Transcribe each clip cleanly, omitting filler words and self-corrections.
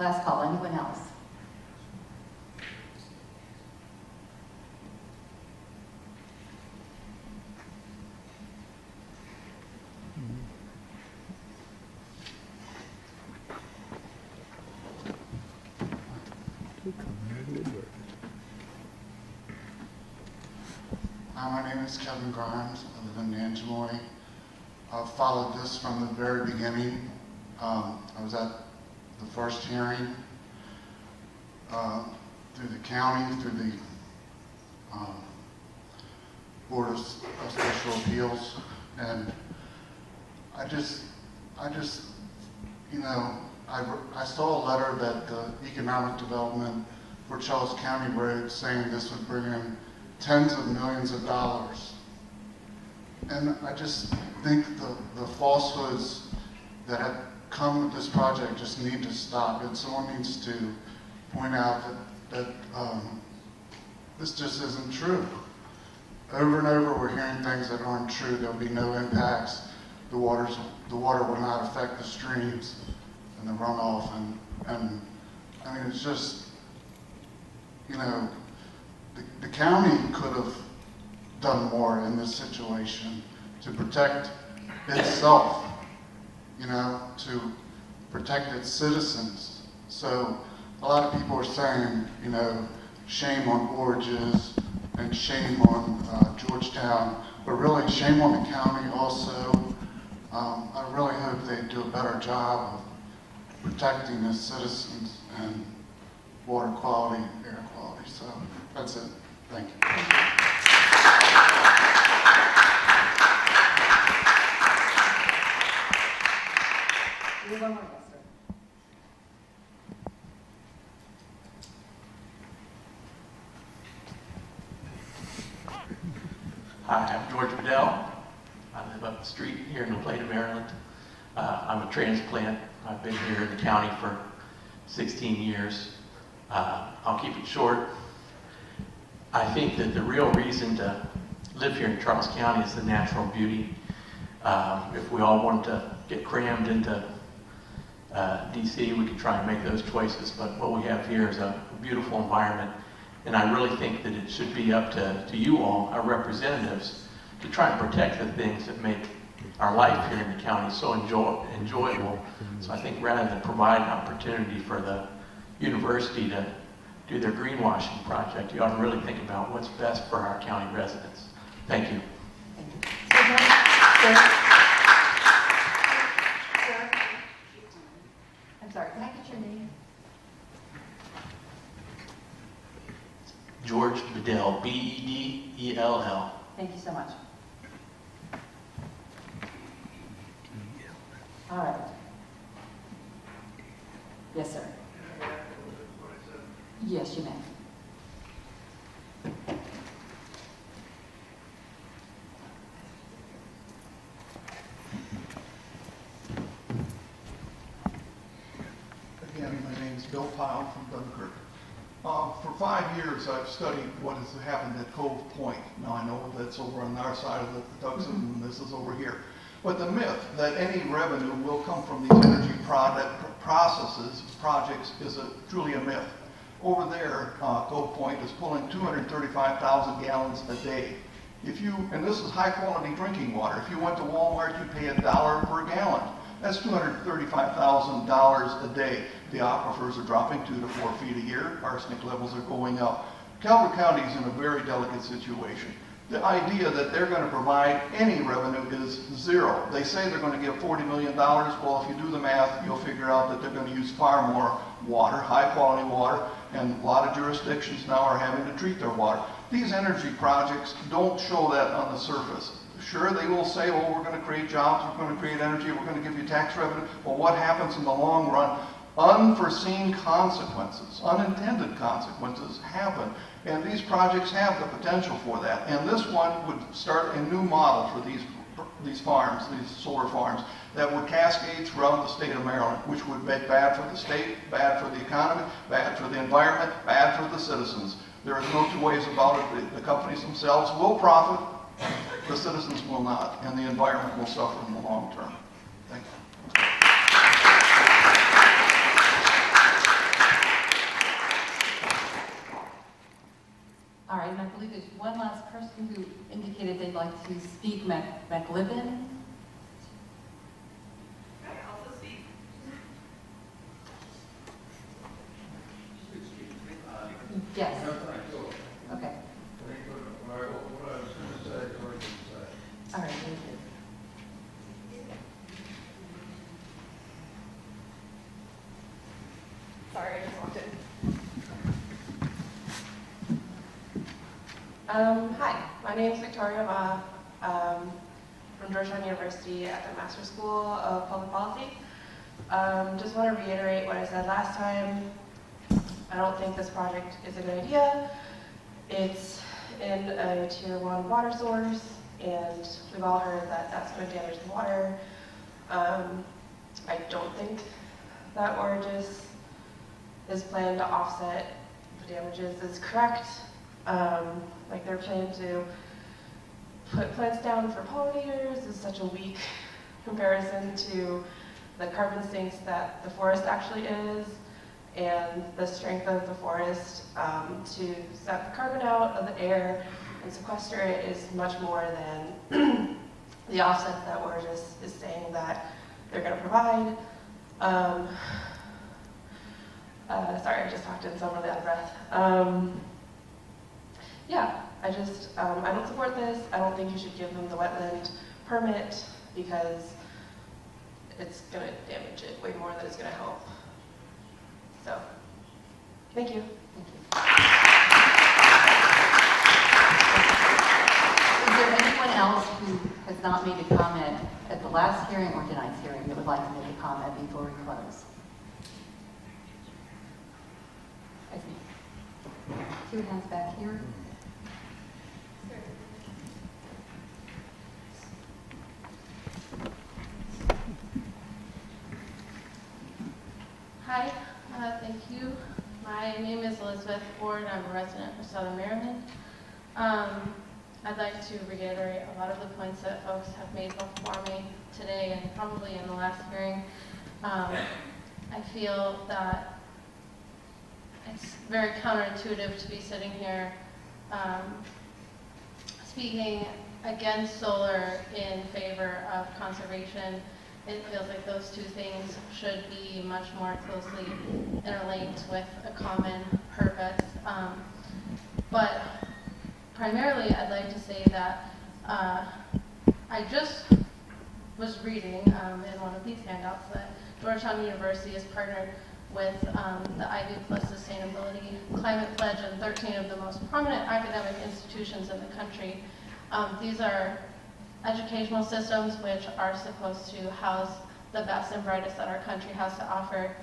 Last call, anyone else? Hi, my name is Kevin Grimes. I live in Nanjemoy. I've followed this from the very beginning. I was at the first hearing through the county, through the Board of Special Appeals, and I just, you know, I saw a letter that the Economic Development for Charles County wrote saying this would bring in tens of millions of dollars. And I just think the falsehoods that have come with this project just need to stop. And someone needs to point out that this just isn't true. Over and over we're hearing things that aren't true. There'll be no impacts. The water will not affect the streams and the runoff. And I mean, it's just, you know, the county could have done more in this situation to protect itself, you know, to protect its citizens. So a lot of people are saying, you know, shame on Borges and shame on Georgetown, but really shame on the county also. I really hope they do a better job of protecting its citizens and water quality and air quality. So that's it. Thank you. One more, yes, sir. Hi, I'm George Bedell. I live up the street here in La Plata, Maryland. I'm a transplant. I've been here in the county for 16 years. I'll keep it short. I think that the real reason to live here in Charles County is the natural beauty. If we all wanted to get crammed into DC, we could try and make those choices, but what we have here is a beautiful environment, and I really think that it should be up to you all, our representatives, to try and protect the things that make our life here in the county so enjoyable. So I think rather than provide an opportunity for the university to do their greenwashing project, you ought to really think about what's best for our county residents. Thank you. I'm sorry, can I get your name? George Bedell, B-E-D-E-L-L. Thank you so much. All right. Yes, sir. Yes, you may. Again, my name is Bill Pyle from Dunkirk. For 5 years, I've studied what has happened at Cove Point. Now, I know that's over on our side of the Tucson, and this is over here. But the myth that any revenue will come from these energy projects is truly a myth. Over there, Cove Point is pulling 235,000 gallons a day. And this is high quality drinking water. If you went to Walmart, you'd pay $1 per gallon. That's $235,000 a day. The aquifers are dropping 2 to 4 feet a year. Arsenic levels are going up. Calvert County is in a very delicate situation. The idea that they're going to provide any revenue is zero. They say they're going to give $40 million. Well, if you do the math, you'll figure out that they're going to use far more water, high quality water, and a lot of jurisdictions now are having to treat their water. These energy projects don't show that on the surface. Sure, they will say, well, we're going to create jobs, we're going to create energy, we're going to give you tax revenue. Well, what happens in the long run? Unforeseen consequences, unintended consequences happen. And these projects have the potential for that. And this one would start a new model for these farms, these solar farms, that would cascade throughout the state of Maryland, which would be bad for the state, bad for the economy, bad for the environment, bad for the citizens. There is no two ways about it. The companies themselves will profit, the citizens will not, and the environment will suffer in the long term. Thank you. person who indicated they'd like to speak, McLibbin. Yes. Okay. All right, thank you. Sorry, I just walked in. Hi, my name is Victoria Ma from Georgetown University at the Master's School of Public Policy. Just want to reiterate what I said last time. I don't think this project is a good idea. It's in a tier 1 water source, and we've all heard that that's going to damage the water. I don't think that Origis is planned to offset the damages is correct. Like they're planning to put plants down for pollinators is such a weak comparison to the carbon sinks that the forest actually is, and the strength of the forest to suck the carbon out of the air and sequester it is much more than the offsets that Origis is saying that they're going to provide. Sorry, I just talked in, so I'm really out of breath. Yeah, I don't support this. I don't think you should give them the wetland permit because it's going to damage it way more than it's going to help. So, thank you. Thank you. Is there anyone else who has not made a comment at the last hearing or tonight's hearing that would like to make a comment before we close? I see 2 hands back here. Hi, thank you. My name is Elizabeth Ford. I'm a resident of Southern Maryland. I'd like to reiterate a lot of the points that folks have made before me today and probably in the last hearing. I feel that it's very counterintuitive to be sitting here speaking against solar in favor of conservation. It feels like those two things should be much more closely interlinked with a common purpose. But primarily, I'd like to say that I just was reading in one of these handouts that Georgetown University has partnered with the Ivy Plus Sustainability Climate Pledge and 13 of the most prominent academic institutions in the country. These are educational systems which are supposed to house the best and brightest that our country has to offer.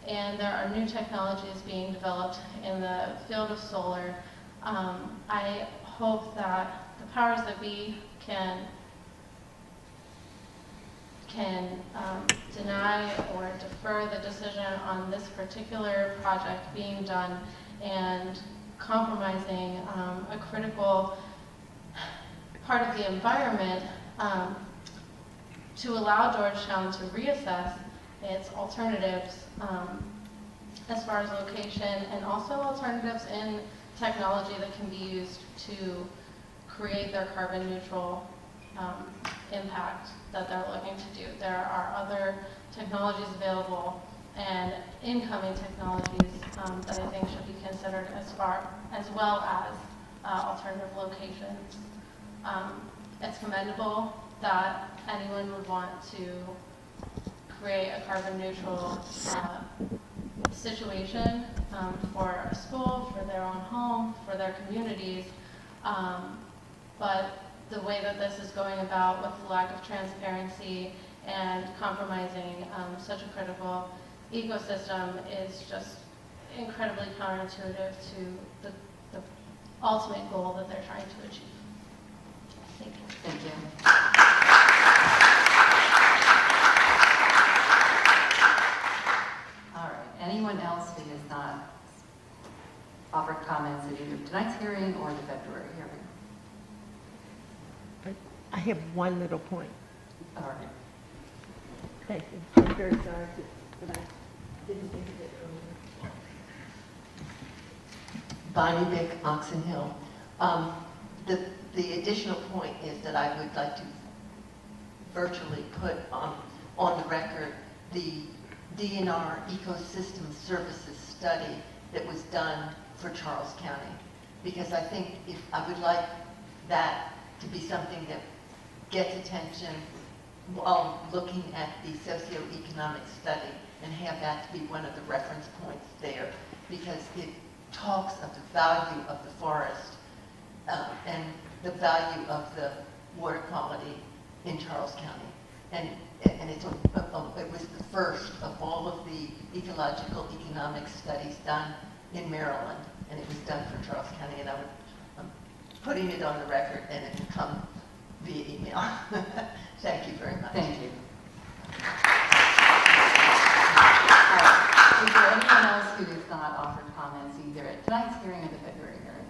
And there are new technologies being developed in the field of solar. I hope that the powers that be can deny or defer the decision on this particular project being done and compromising a critical part of the environment to allow Georgetown to reassess its alternatives as far as location and also alternatives in technology that can be used to create their carbon neutral impact that they're looking to do. There are other technologies available and incoming technologies that I think should be considered as well as alternative locations. It's commendable that anyone would want to create a carbon neutral situation for a school, for their own home, for their communities. But the way that this is going about with the lack of transparency and compromising such a critical ecosystem is just incredibly counterintuitive to the ultimate goal that they're trying to achieve. Thank you. Thank you. All right. Anyone else who has not offered comments at either tonight's hearing or the February hearing? I have one little point. All right. Thank you. I'm very sorry, but I didn't think of it earlier. Bonnie Bick, Oxon Hill. the additional point is that I would like to virtually put on the record the DNR Ecosystem Services study that was done for Charles County. Because I think I would like that to be something that gets attention while looking at the socioeconomic study, and have that to be one of the reference points there, because it talks of the value of the forest and the value of the water quality in Charles County. And it was the first of all of the ecological economic studies done in Maryland, and it was done for Charles County, and I'm putting it on the record, and it will come via email. Thank you very much. Thank you. Is there anyone else who has not offered comments either at tonight's hearing or the February hearing?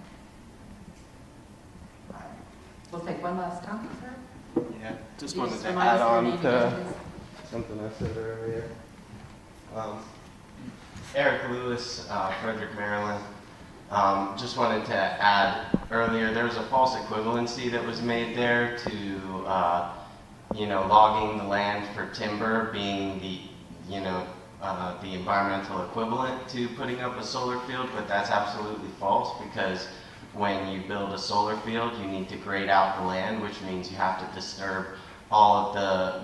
All right. We'll take one last comment, sir. Yeah, just Could you wanted to remind add us your on name again, to please? something I said earlier. Eric Lewis, Frederick, Maryland. Just wanted to add earlier, there was a false equivalency that was made there to, logging the land for timber being the environmental equivalent to putting up a solar field, but that's absolutely false, because when you build a solar field, you need to grade out the land, which means you have to disturb all of the,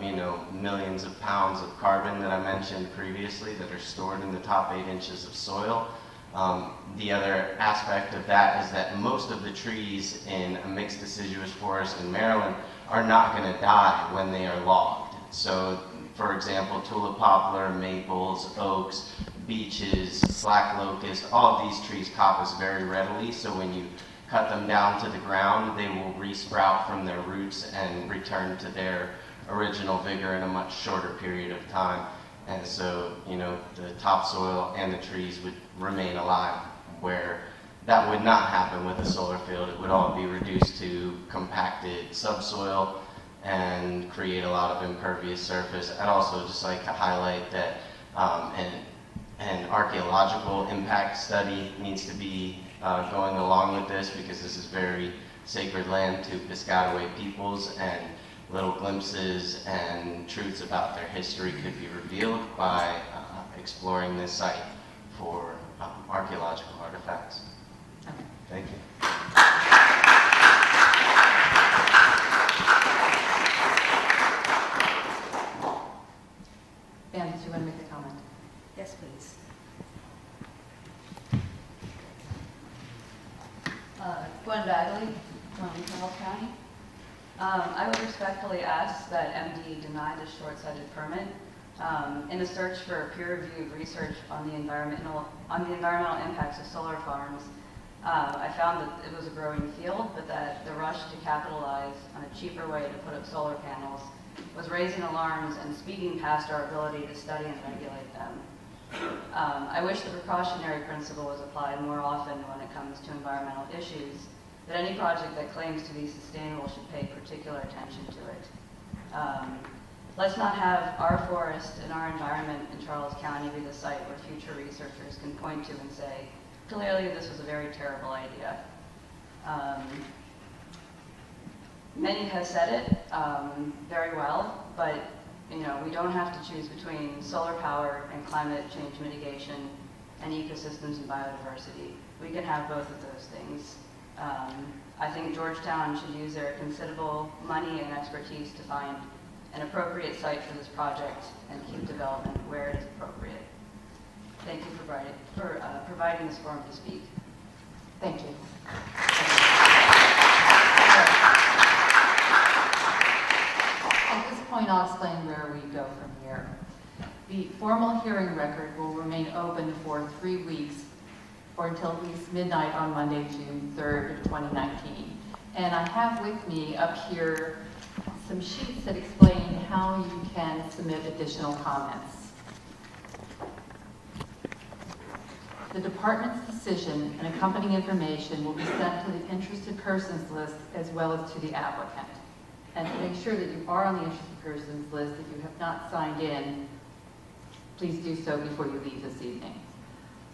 millions of pounds of carbon that I mentioned previously that are stored in the top 8 inches of soil. The other aspect of that is that most of the trees in a mixed deciduous forest in Maryland are not going to die when they are logged. So, for example, tulip poplar, maples, oaks, beeches, black locust, all of these trees coppice very readily, so when you cut them down to the ground, they will resprout from their roots and return to their original vigor in a much shorter period of time. And so, the topsoil and the trees would remain alive, where that would not happen with a solar field. It would all be reduced to compacted subsoil and create a lot of impervious surface. I'd also just like to highlight that an archaeological impact study needs to be going along with this, because this is very sacred land to Piscataway peoples, and little glimpses and truths about their history could be revealed by exploring this site for archaeological artifacts. Okay. Thank you. Ben, did you want to make a comment? Yes, please. Gwen Bagley from Charles County. I would respectfully ask that MD deny this short-sighted permit. In a search for peer-reviewed research on the environmental impacts of solar farms, I found that it was a growing field, but that the rush to capitalize on a cheaper way to put up solar panels was raising alarms and speeding past our ability to study and regulate them. I wish the precautionary principle was applied more often when it comes to environmental issues, that any project that claims to be sustainable should pay particular attention to it. Let's not have our forest and our environment in Charles County be the site where future researchers can point to and say, clearly this was a very terrible idea. Many have said it very well, but we don't have to choose between solar power and climate change mitigation and ecosystems and biodiversity. We can have both of those things. I think Georgetown should use their considerable money and expertise to find an appropriate site for this project and keep development where it is appropriate. Thank you for providing this forum to speak. Thank you. At this point, I'll explain where we go from here. The formal hearing record will remain open for 3 weeks, or until at least midnight on Monday, June 3rd, 2019. And I have with me up here some sheets that explain how you can submit additional comments. The department's decision and accompanying information will be sent to the interested persons list as well as to the applicant. And to make sure that you are on the interested persons list, if you have not signed in, please do so before you leave this evening.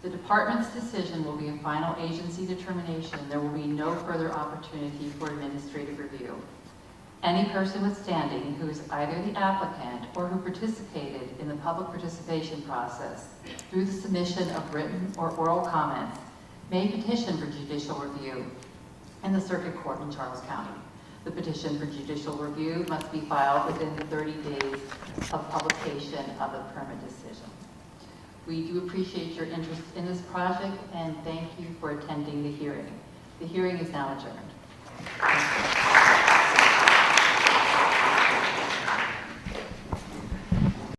The department's decision will be a final agency determination. There will be no further opportunity for administrative review. Any person with standing who is either the applicant or who participated in the public participation process through the submission of written or oral comments may petition for judicial review in the Circuit Court in Charles County. The petition for judicial review must be filed within the 30 days of publication of the permit decision. We do appreciate your interest in this project and thank you for attending the hearing. The hearing is now adjourned.